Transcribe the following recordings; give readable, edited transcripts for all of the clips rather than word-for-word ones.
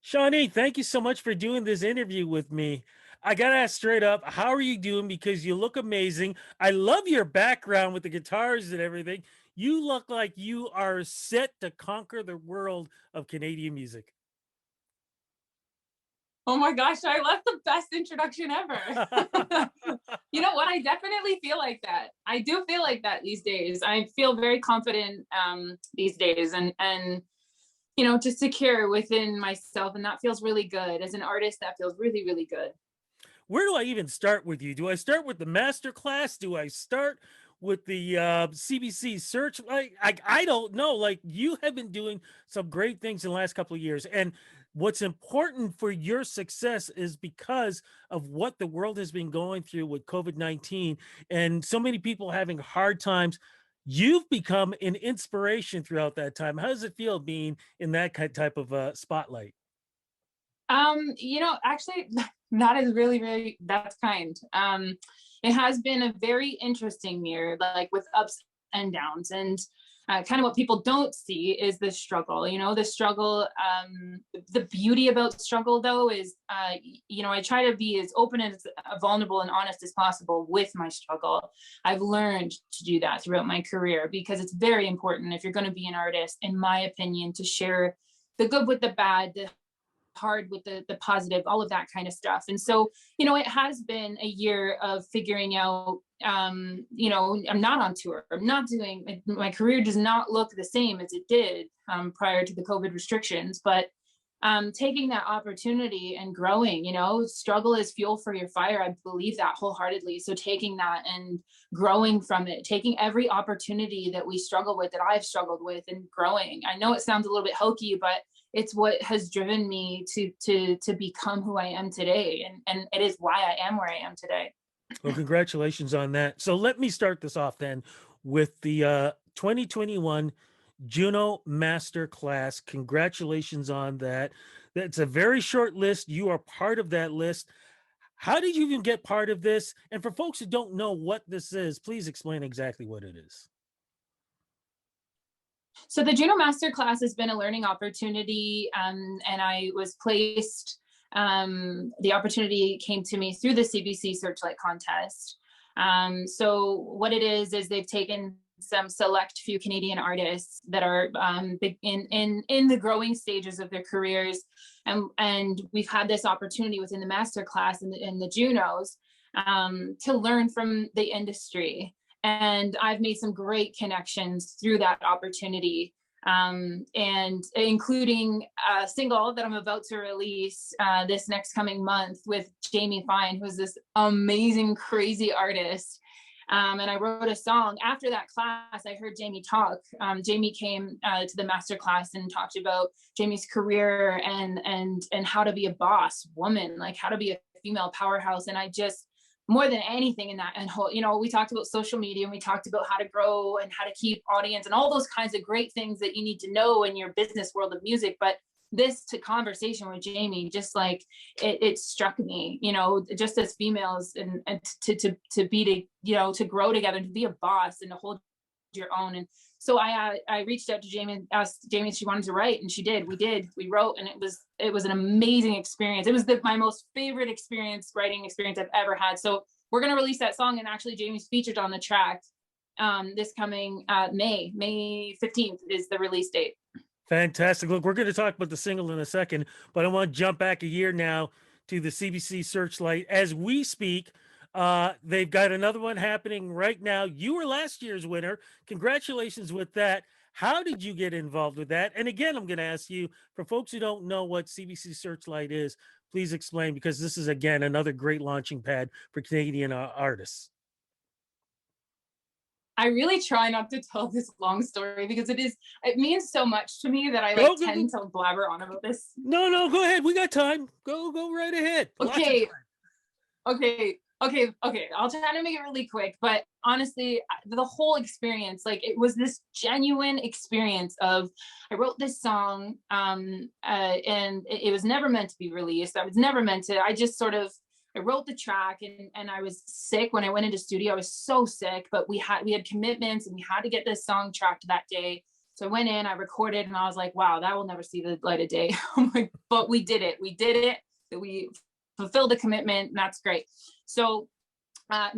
Shawnee, thank you so much for doing this interview with me. I gotta ask straight up, how are you doing? Because you look amazing. I love your background with the guitars and everything. You look like you are set to conquer the world of Canadian music. Oh my gosh, I left the best introduction ever. You know what? I definitely feel like that. I do feel like that these days. I feel very confident these days and just secure within myself. And that feels really good. As an artist, that feels really, really good. Where do I even start with you? Do I start with the master class? Do I start with the CBC Searchlight? I don't know. Like, you have been doing some great things in the last couple of years. And what's important for your success is because of what the world has been going through with COVID-19 and so many people having hard times. You've become an inspiration throughout that time. How does it feel being in that type of spotlight? Actually, that is really, really, that's kind. It has been a very interesting year, like with ups and downs. And kind of what people don't see is the struggle, the struggle. The beauty about struggle, though, is, I try to be as open and as vulnerable and honest as possible with my struggle. I've learned to do that throughout my career because it's very important if you're going to be an artist, in my opinion, to share the good with the bad, the hard with the positive, all of that kind of stuff. And so, it has been a year of figuring out, I'm not on tour. I'm not doing, my career does not look the same as it did prior to the COVID restrictions, but taking that opportunity and growing, struggle is fuel for your fire. I believe that wholeheartedly. So taking that and growing from it, taking every opportunity that we struggle with, that I've struggled with, and growing. I know it sounds a little bit hokey, but it's what has driven me to become who I am today. And it is why I am where I am today. Well, congratulations on that. So let me start this off then with the 2021 JUNO Master Class. Congratulations on that. That's a very short list. You are part of that list. How did you even get part of this? And for folks who don't know what this is, please explain exactly what it is. So the JUNO Masterclass has been a learning opportunity, and I was placed. The opportunity came to me through the CBC Searchlight contest. So what it is they've taken some select few Canadian artists that are big in the growing stages of their careers, and we've had this opportunity within the masterclass in the JUNOs to learn from the industry. And I've made some great connections through that opportunity, and including a single that I'm about to release this next coming month with Jamie Fine, who's this amazing, crazy artist. And I wrote a song. After that class, I heard Jamie talk. Jamie came to the master class and talked about Jamie's career and how to be a boss woman, like how to be a female powerhouse. And I just, more than anything in that, and we talked about social media, and we talked about how to grow and how to keep audience and all those kinds of great things that you need to know in your business world of music. But this to conversation with Jamie, just like it struck me, just as females, and to be to grow together, to be a boss and to hold your own. And so I reached out to Jamie and asked Jamie if she wanted to write, and she did. We wrote, and it was an amazing experience. It was my most favorite writing experience I've ever had. So we're going to release that song, and actually Jamie's featured on the track this coming May 15th is the release date. Fantastic. Look, we're going to talk about the single in a second, but I want to jump back a year now to the CBC Searchlight. As we speak, they've got another one happening right now. You were last year's winner. Congratulations with that. How did you get involved with that? And again, I'm going to ask you, for folks who don't know what CBC Searchlight is, please explain, because this is, again, another great launching pad for Canadian artists. I really try not to tell this long story because it means so much to me that I tend to blabber on about this. No, go ahead. We got time. Go right ahead. Okay. I'll try to make it really quick, but honestly, the whole experience, like, it was this genuine experience of, I wrote this song, and it was never meant to be released. I just sort of, I wrote the track, and I was sick when I went into studio. I was so sick, but we had commitments, and we had to get this song tracked that day. So I went in, I recorded, and I was like, wow, that will never see the light of day. I'm like, but we did it. We did it. We fulfilled the commitment. And that's great. So my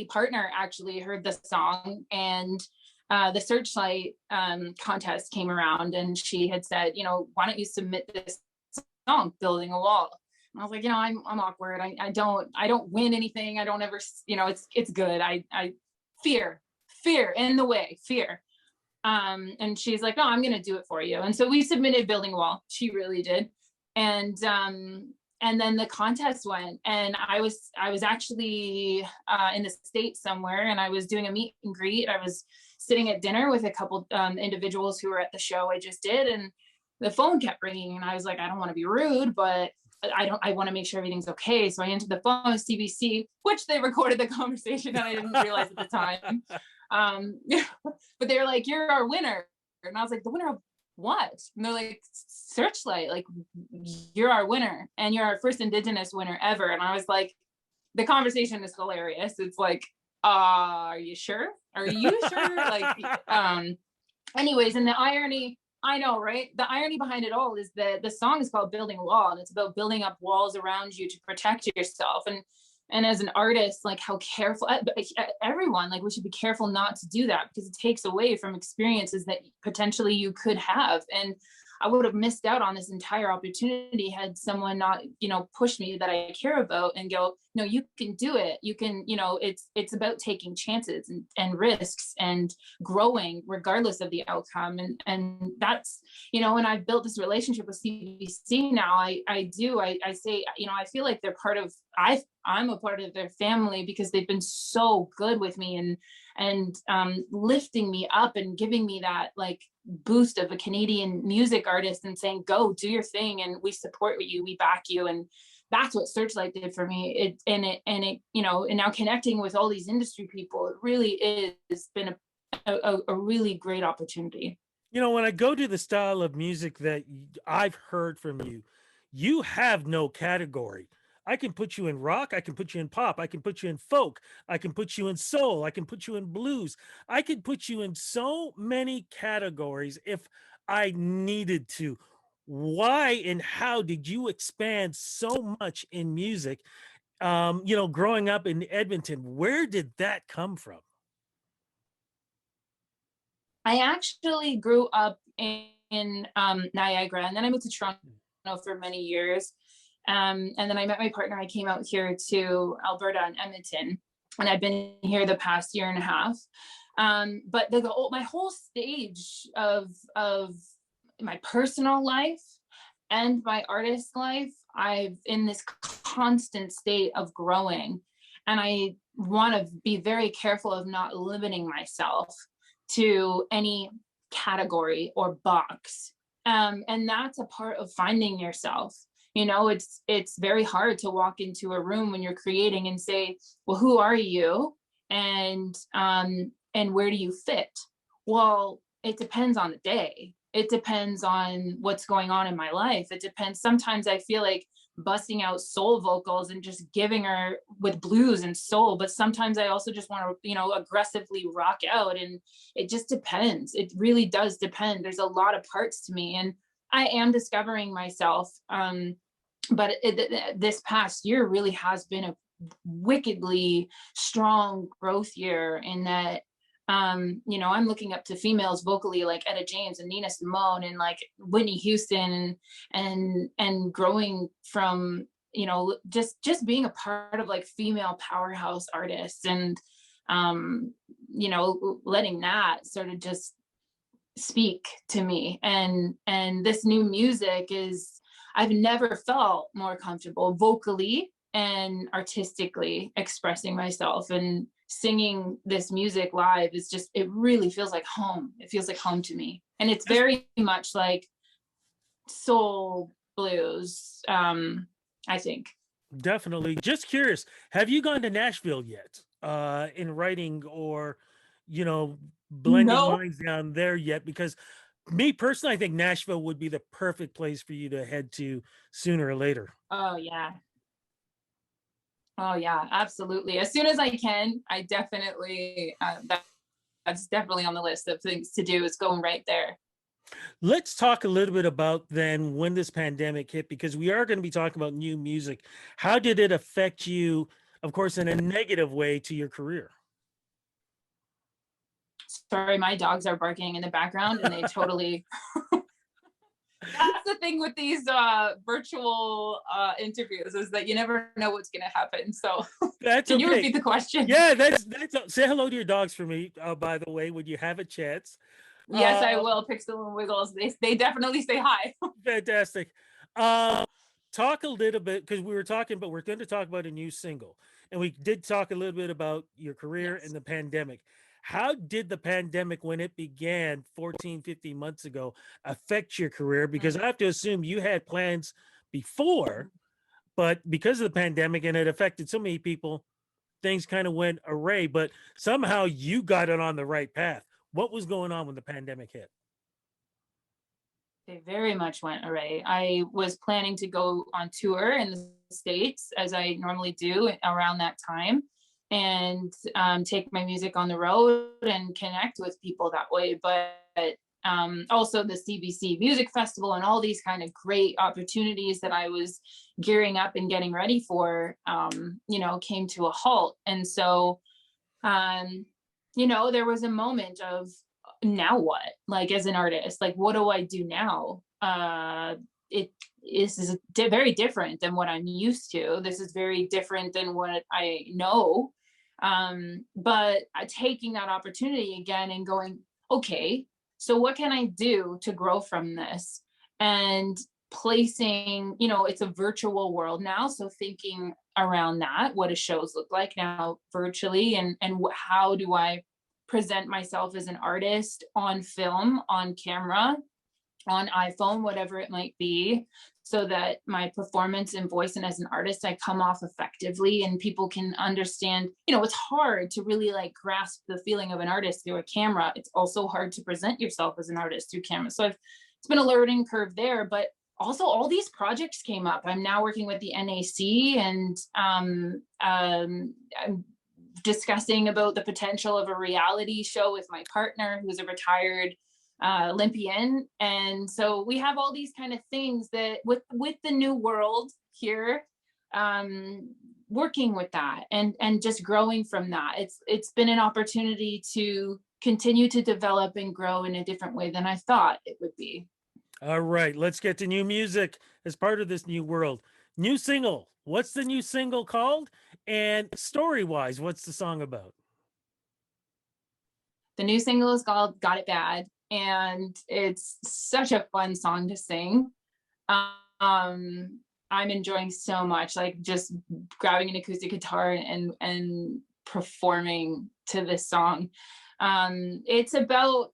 partner actually heard the song, and the Searchlight contest came around, and she had said, why don't you submit this song, Building a Wall? And I was like, I'm awkward. I don't win anything. I don't ever, it's good. I fear in the way, fear. And she's like, no, I'm going to do it for you. And so we submitted Building a Wall. She really did. And then the contest went, and I was actually in the States somewhere, and I was doing a meet and greet. I was sitting at dinner with a couple individuals who were at the show I just did, and the phone kept ringing, and I was like, I don't want to be rude, but I want to make sure everything's okay. So I answered the phone with CBC, which they recorded the conversation, and I didn't realize at the time. But they were like, you're our winner. And I was like, the winner of what? And they're like, Searchlight, like, you're our winner, and you're our first Indigenous winner ever. And I was like, the conversation is hilarious. It's like, are you sure? Are you sure? Like, anyways, and the irony, I know, right? The irony behind it all is that the song is called Building a Wall, and it's about building up walls around you to protect yourself. And as an artist, like, how careful, everyone, like, we should be careful not to do that, because it takes away from experiences that potentially you could have. And I would have missed out on this entire opportunity had someone not, pushed me, that I care about, and go, no, you can do it. You can, it's about taking chances and risks and growing regardless of the outcome. And that's, and I've built this relationship with CBC now. I say, I feel like they're part of, I'm a part of their family, because they've been so good with me and lifting me up and giving me that, like, boost of a Canadian music artist, and saying, go do your thing, and we support you, we back you. And that's what Searchlight did for me. And now connecting with all these industry people, it really has been a really great opportunity. When I go to the style of music that I've heard from you, you have no category. I can put you in rock, I can put you in pop, I can put you in folk, I can put you in soul, I can put you in blues. I can put you in so many categories if I needed to. Why and how did you expand so much in music? Growing up in Edmonton, where did that come from? I actually grew up in Niagara, and then I moved to Toronto for many years. And then I met my partner. I came out here to Alberta and Edmonton, and I've been here the past year and a half. But my whole stage of my personal life and my artist life, I've in this constant state of growing, and I want to be very careful of not limiting myself to any category or box. And that's a part of finding yourself. It's very hard to walk into a room when you're creating and say, well, who are you? And where do you fit? Well, it depends on the day. It depends on what's going on in my life. It depends. Sometimes I feel like busting out soul vocals and just giving her with blues and soul, but sometimes I also just want to, aggressively rock out. And it just depends. It really does depend. There's a lot of parts to me, and I am discovering myself. But this past year really has been a wickedly strong growth year, in that I'm looking up to females vocally, like Etta James and Nina Simone and like Whitney Houston, and growing from just being a part of like female powerhouse artists, and letting that sort of just speak to me. And this new music is, I've never felt more comfortable vocally and artistically expressing myself, and singing this music live is just, it really feels like home. It feels like home to me. And it's very much like soul blues, I think. Definitely. Just curious, have you gone to Nashville yet? In writing, or, blending No. minds down there yet? Because me personally, I think Nashville would be the perfect place for you to head to sooner or later. Oh yeah. Oh yeah, absolutely. As soon as I can, I definitely, that's definitely on the list of things to do, is going right there. Let's talk a little bit about then when this pandemic hit, because we are going to be talking about new music. How did it affect you, of course, in a negative way to your career? Sorry, my dogs are barking in the background and they totally that's the thing with these virtual interviews, is that you never know what's going to happen. So That's can you okay. repeat the question? Yeah, say hello to your dogs for me, by the way, when you have a chance. Yes, I Um, will. Pixel and Wiggles. They definitely say hi. Fantastic. Um, Talk a little bit, because we were talking, but we're going to talk about a new single, and we did talk a little bit about your career and Yes. the pandemic. How did the pandemic, when it began 14, 15 months ago, affect your career? Because I have to assume you had plans before, but because of the pandemic and it affected so many people, things kind of went array. But somehow you got it on the right path. What was going on when the pandemic hit? They very much went array. I was planning to go on tour in the States, as I normally do around that time, and take my music on the road and connect with people that way. But also the CBC Music Festival and all these kind of great opportunities that I was gearing up and getting ready for, came to a halt. And so, um, there was a moment of, now what? Like, as an artist, like, what do I do now? It is very different than what I'm used to. This is very different than what I know. But taking that opportunity again and going, okay, so what can I do to grow from this? And placing, it's a virtual world now. So thinking around that, what do shows look like now virtually? And how do I present myself as an artist on film, on camera, on iPhone, whatever it might be, so that my performance and voice and as an artist, I come off effectively and people can understand. It's hard to really like grasp the feeling of an artist through a camera. It's also hard to present yourself as an artist through camera. So it's been a learning curve there, but also all these projects came up. I'm now working with the NAC, and I'm discussing about the potential of a reality show with my partner, who's a retired Olympian. And so we have all these kind of things that with the new world here, working with that and just growing from that. It's been an opportunity to continue to develop and grow in a different way than I thought it would be. All right, let's get to new music as part of this new world. New single. What's the new single called? And story wise, what's the song about? The new single is called Got It Bad, and it's such a fun song to sing. I'm enjoying so much, like just grabbing an acoustic guitar and performing to this song. It's about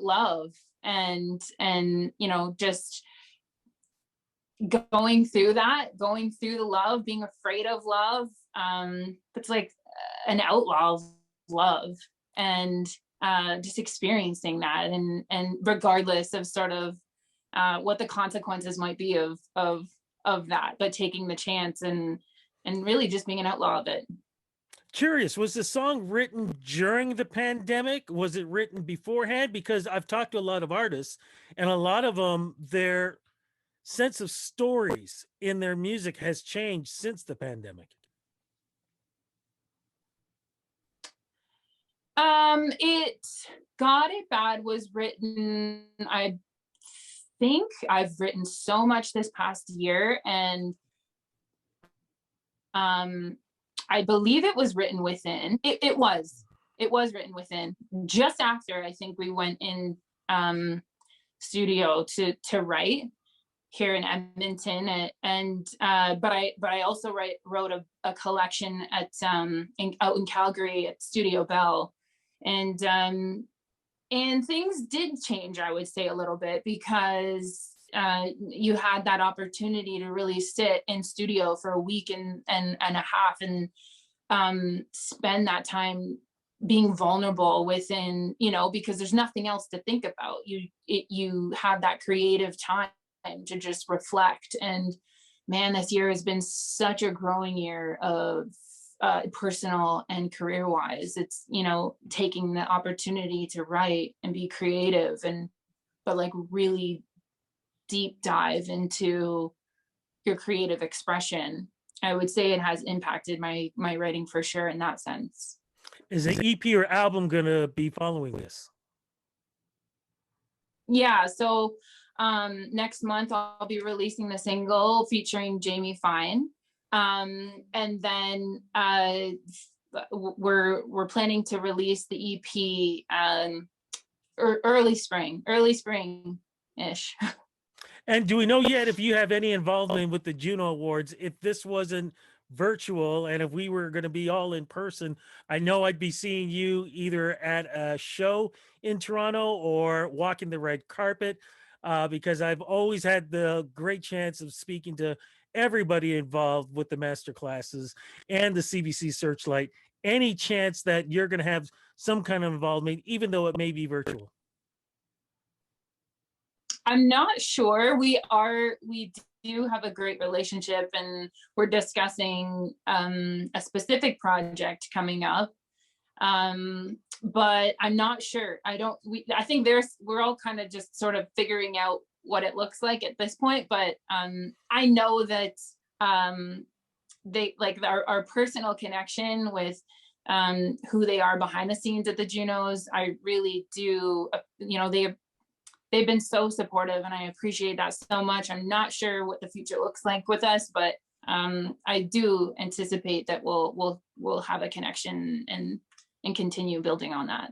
love and just going through the love, being afraid of love. It's like an outlaw of love, and just experiencing that, and regardless of sort of what the consequences might be of that, but taking the chance and really just being an outlaw of it. Curious, was the song written during the pandemic? Was it written beforehand? Because I've talked to a lot of artists, and a lot of them, their sense of stories in their music has changed since the pandemic. It Got It Bad was written, I think I've written so much this past year, and I believe it was written within, it was written within, just after I think we went in studio to write here in Edmonton, and but I also wrote a collection at out in Calgary at Studio Bell, and things did change, I would say, a little bit, because you had that opportunity to really sit in studio for a week and a half, and spend that time being vulnerable within, because there's nothing else to think about. You have that creative time to just reflect. And man, this year has been such a growing year of personal and career wise. It's, you know, taking the opportunity to write and be creative, but like really deep dive into your creative expression. I would say it has impacted my writing for sure in that sense. Is an EP or album gonna be following this? Yeah, so next month I'll be releasing the single featuring Jamie Fine. And then we're planning to release the EP early spring-ish. And do we know yet if you have any involvement with the JUNO Awards? If this wasn't virtual and if we were going to be all in person, I know I'd be seeing you either at a show in Toronto or walking the red carpet, because I've always had the great chance of speaking to everybody involved with the master classes and the CBC Searchlight. Any chance that you're going to have some kind of involvement, even though it may be virtual? I'm not sure. We do have a great relationship, and we're discussing a specific project coming up. But I'm not sure. I think we're all kind of just sort of figuring out what it looks like at this point. But I know that they like our personal connection with who they are behind the scenes at the Junos. I really do, you know, they've been so supportive, and I appreciate that so much. I'm not sure what the future looks like with us, but I do anticipate that we'll have a connection and continue building on that.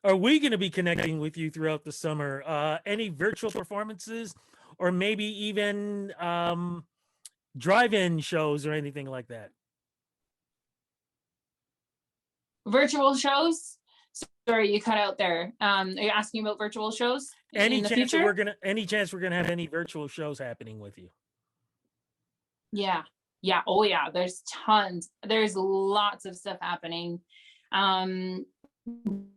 Are we going to be connecting with you throughout the summer? Any virtual performances, or maybe even drive-in shows or anything like that? Virtual shows? Sorry, you cut out there. Are you asking about virtual shows Any in the chance future? any chance we're gonna have any virtual shows happening with you? Yeah. Oh yeah, there's tons. There's lots of stuff happening.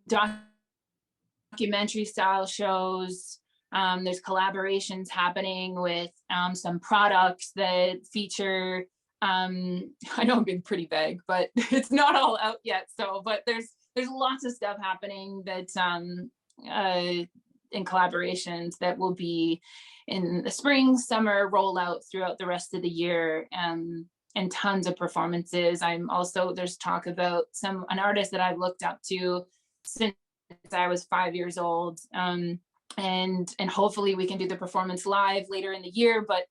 Documentary style shows. There's collaborations happening with some products that feature, I know I'm being pretty vague, but it's not all out yet. So, but there's lots of stuff happening that's in collaborations that will be in the spring, summer, roll out throughout the rest of the year, and tons of performances. There's talk about an artist that I've looked up to since I was 5 years old. And hopefully we can do the performance live later in the year, but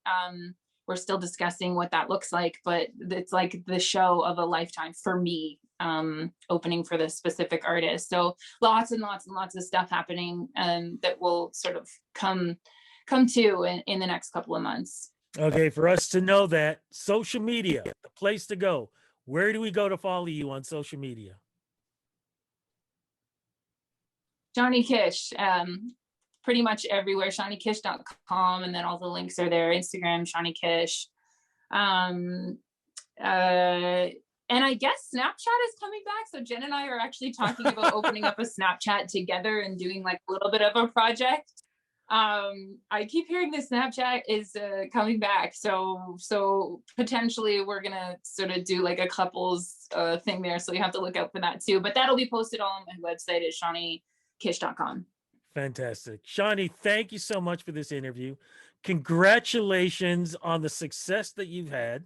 we're still discussing what that looks like. But it's like the show of a lifetime for me, opening for this specific artist. So lots and lots and lots of stuff happening that will sort of come to in the next couple of months. Okay, for us to know that, social media, the place to go. Where do we go to follow you on social media? Shawnee Kish, pretty much everywhere. ShawneeKish.com, and then all the links are there. Instagram, Shawnee Kish. And I guess Snapchat is coming back. So Jen and I are actually talking about opening up a Snapchat together and doing like a little bit of a project. I keep hearing the Snapchat is coming back. So potentially we're gonna sort of do like a couples thing there. So you have to look out for that too. But that'll be posted on my website at ShawneeKish.com. Fantastic. Shawnee, thank you so much for this interview. Congratulations on the success that you've had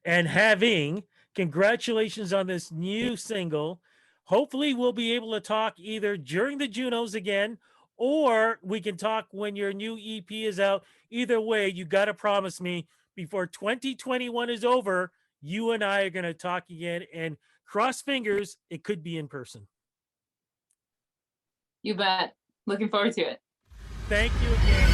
and having. Congratulations on this new single. Hopefully we'll be able to talk either during the Junos again, or we can talk when your new EP is out. Either way, you got to promise me before 2021 is over, you and I are going to talk again, and cross fingers, it could be in person. You bet. Looking forward to it. Thank you again.